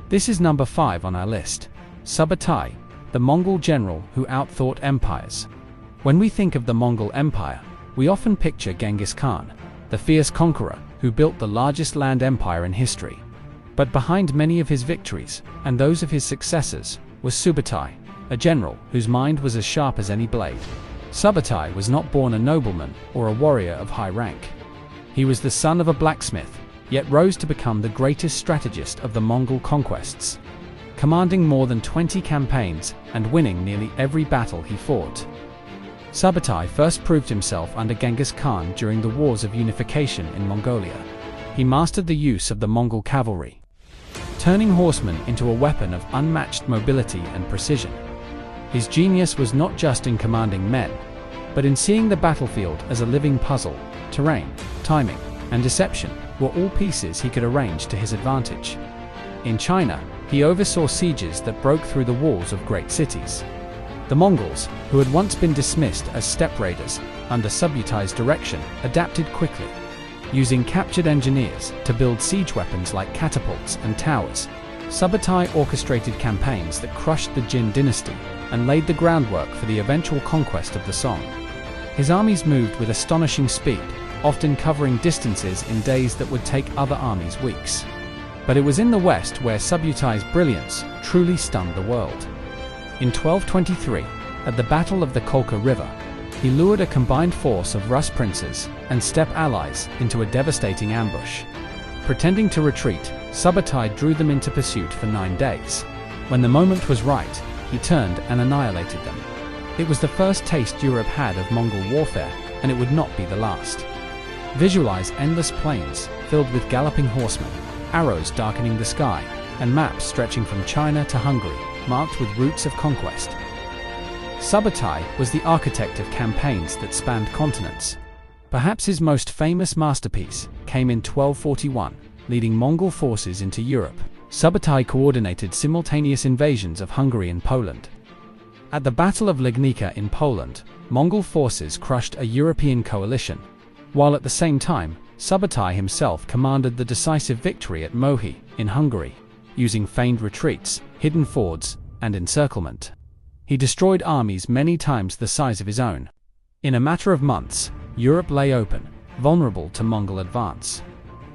This is number 5 on our list. Subutai, the Mongol general who outthought empires. When we think of the Mongol Empire, we often picture Genghis Khan, the fierce conqueror who built the largest land empire in history. But behind many of his victories, and those of his successors, was Subutai, a general whose mind was as sharp as any blade. Subutai was not born a nobleman or a warrior of high rank. He was the son of a blacksmith, yet rose to become the greatest strategist of the Mongol conquests, commanding more than 20 campaigns and winning nearly every battle he fought. Subutai first proved himself under Genghis Khan during the Wars of Unification in Mongolia. He mastered the use of the Mongol cavalry, turning horsemen into a weapon of unmatched mobility and precision. His genius was not just in commanding men, but in seeing the battlefield as a living puzzle. Terrain, timing, and deception were all pieces he could arrange to his advantage. In China, he oversaw sieges that broke through the walls of great cities. The Mongols, who had once been dismissed as steppe raiders, under Subutai's direction, adapted quickly, using captured engineers to build siege weapons like catapults and towers. Subutai orchestrated campaigns that crushed the Jin dynasty and laid the groundwork for the eventual conquest of the Song. His armies moved with astonishing speed, often covering distances in days that would take other armies weeks. But it was in the West where Subutai's brilliance truly stunned the world. In 1223, at the Battle of the Kolka River, he lured a combined force of Rus princes and steppe allies into a devastating ambush. Pretending to retreat, Subutai drew them into pursuit for 9 days. When the moment was right, he turned and annihilated them. It was the first taste Europe had of Mongol warfare, and it would not be the last. Visualize endless plains filled with galloping horsemen, arrows darkening the sky, and maps stretching from China to Hungary, marked with routes of conquest. Subutai was the architect of campaigns that spanned continents. Perhaps his most famous masterpiece came in 1241, leading Mongol forces into Europe. Subutai coordinated simultaneous invasions of Hungary and Poland. At the Battle of Legnica in Poland, Mongol forces crushed a European coalition, while at the same time, Subutai himself commanded the decisive victory at Mohi in Hungary, using feigned retreats, hidden fords, and encirclement. He destroyed armies many times the size of his own. In a matter of months, Europe lay open, vulnerable to Mongol advance.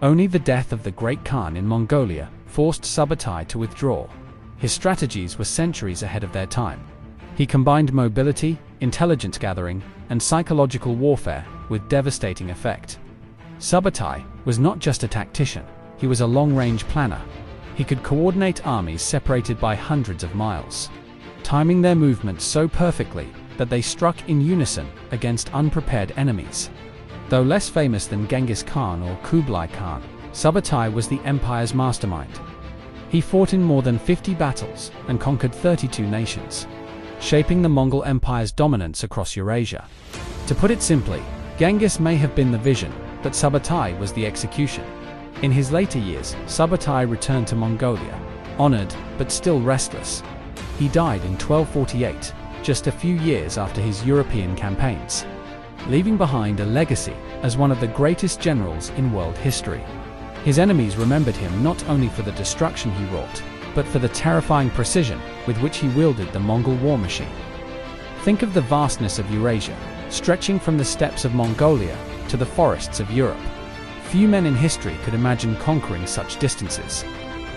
Only the death of the great Khan in Mongolia forced Subutai to withdraw. His strategies were centuries ahead of their time. He combined mobility, intelligence gathering, and psychological warfare with devastating effect. Subutai was not just a tactician, he was a long-range planner. He could coordinate armies separated by hundreds of miles, timing their movements so perfectly that they struck in unison against unprepared enemies. Though less famous than Genghis Khan or Kublai Khan, Subutai was the empire's mastermind. He fought in more than 50 battles and conquered 32 nations, shaping the Mongol Empire's dominance across Eurasia. To put it simply, Genghis may have been the vision, but Subutai was the execution. In his later years, Subutai returned to Mongolia, honored but still restless. He died in 1248, just a few years after his European campaigns, leaving behind a legacy as one of the greatest generals in world history. His enemies remembered him not only for the destruction he wrought, but for the terrifying precision with which he wielded the Mongol war machine. Think of the vastness of Eurasia, stretching from the steppes of Mongolia to the forests of Europe. Few men in history could imagine conquering such distances.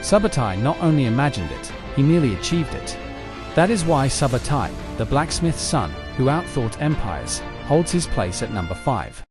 Subutai not only imagined it, he nearly achieved it. That is why Subutai, the blacksmith's son who outthought empires, holds his place at number 5.